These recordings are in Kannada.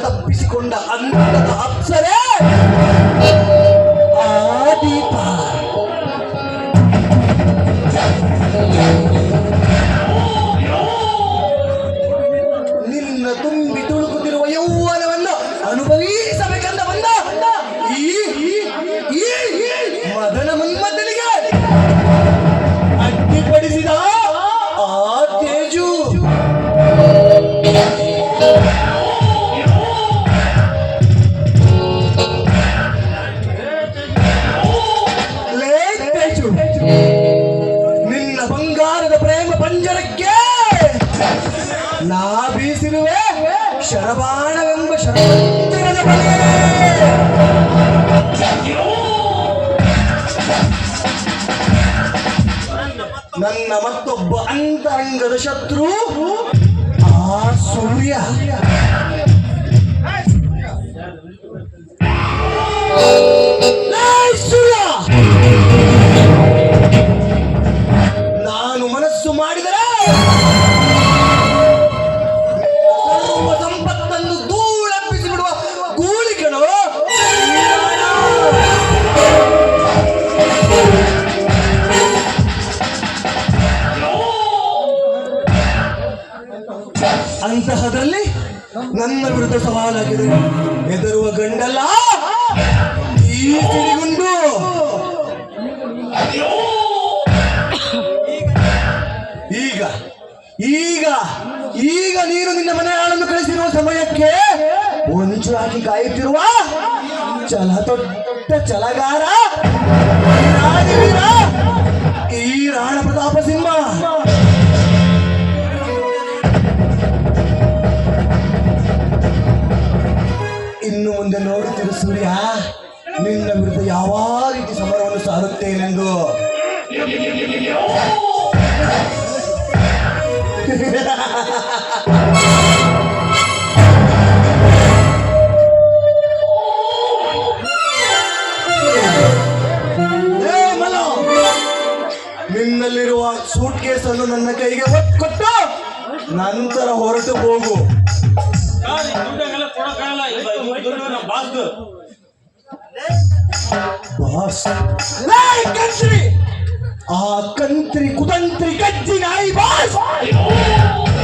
ತಪ್ಪಿಸಿಕೊಂಡ ಅಂತದ ಅಪ್ಸರೆ ಆ ದೀಪ. ನಿನ್ನ ತುಂಬಿ ತುಳುಕುತ್ತಿರುವ ಯೌವನವನ್ನು ಅನುಭವಿಸಬೇಕಂದ ಬಂದ ಈ ಮದನ ಮನ್ಮಥನಿಗೆ ಅಡ್ಡಿಪಡಿಸಿದ ಆ ತೇಜು. ನಿನ್ನ ಬಂಗಾರದ ಪ್ರೇಮ ಪಂಜರಕ್ಕೆ ನಾ ಬೀಸಿರುವೆ ಶರಬಾಣವೆಂಬ ಶರಬಂಜರದ ಬಲೆ. ನನ್ನ ಮತ್ತೊಬ್ಬ ಅಂತರಂಗದ ಶತ್ರು ಆ ಸೂರ್ಯ. ನಾನು ಮನಸ್ಸು ಮಾಡಿದರೆ ಸರ್ವ ಸಂಪತ್ತನ್ನು ಧೂಳೆಬ್ಬಿಸಿ ಬಿಡುವ ಗೂಳಿಕನು. ಅಂತಹದ್ರಲ್ಲಿ ನನ್ನ ವಿರುದ್ಧ ಸವಾಲಾಗಿದೆ. ಹೆದರುವ ಗಂಡಲ್ಲ ಈ ಸಿಡಿಗುಂಡು. ಈಗ ಈಗ ಈಗ ನೀನು ನಿನ್ನ ಮನೆ ಆಳನ್ನು ಕಳಿಸಿರುವ ಸಮಯಕ್ಕೆ ಹೊಂಚು ಹಾಕಿ ಕಾಯುತ್ತಿರುವ ಛಲ ತೊಟ್ಟ ಛಲಗಾರ ಈ ರಾಣ ಪ್ರತಾಪ ಸಿಂಹ. ಇನ್ನು ಮುಂದೆ ನೋಡುತ್ತಿರು ಸೂರ್ಯ, ನಿನ್ನ ವಿರುದ್ಧ ಯಾವ ರೀತಿ ಸಮರವನ್ನು ಸಾರುತ್ತೇನೆಂದು. ನಿನ್ನಲ್ಲಿರುವ ಸೂಟ್ ಕೇಸ್ ಅನ್ನು ನನ್ನ ಕೈಗೆ ಕೊಟ್ಟು ನಂತರ ಹೊರಟು ಹೋಗು. ಆ ಕಂತ್ರಿ ಕುತಂತ್ರಿ ಕಜ್ಜಿ ನಾಯಿ ಬಾಸ್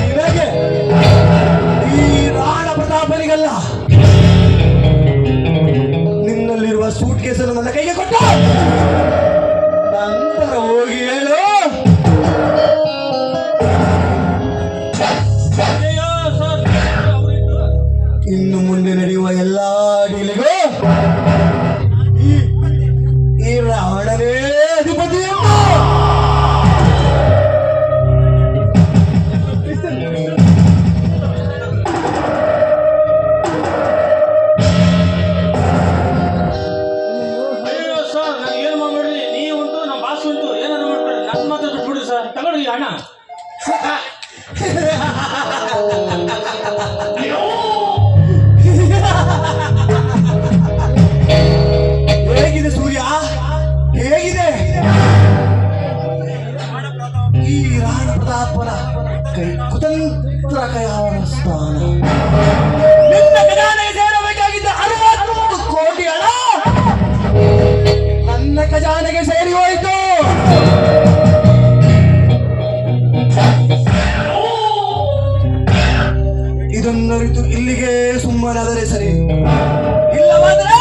ನಿನಗೆ, ಈ ರಾಣ ಪ್ರತಾಪನಿಗಲ್ಲ. ನಿನ್ನಲ್ಲಿರುವ ಸೂಟ್ ಕೇಸನ್ನು ನನ್ನ ಕೈಗೆ ಕೊಟ್ಟು ನಂತರ ಹೋಗಿ ಹೇಳು. ಇನ್ನು ಮುಂದೆ ನಡೆಯುವ ಎಲ್ಲಾ ಡೀಲಿಗೂ ಈ ರಾವಣನೇ ಅಧಿಪತಿ. ಹೇಗಿದೆ ಸೂರ್ಯ, ಹೇಗಿದೆ ಈ ರಾಣ ಪ್ರತಾಪನ ಕೈ ಕುತಂತ್ರ ಕೈಯವನ ಸ್ಥಾನ? ನಿನ್ನ ಖಜಾನೆಗೆ ಸೇರಬೇಕಾಗಿದ್ದ 60 ಕೋಟಿ ಹಣ ನನ್ನ ಖಜಾನೆಗೆ ಸೇರಿ ಹೋಯಿತು. ಇದನ್ನರಿತು ಇಲ್ಲಿಗೆ ಸುಮ್ಮನಾದರೆ ಸರಿ, ಇಲ್ಲವಾದರೆ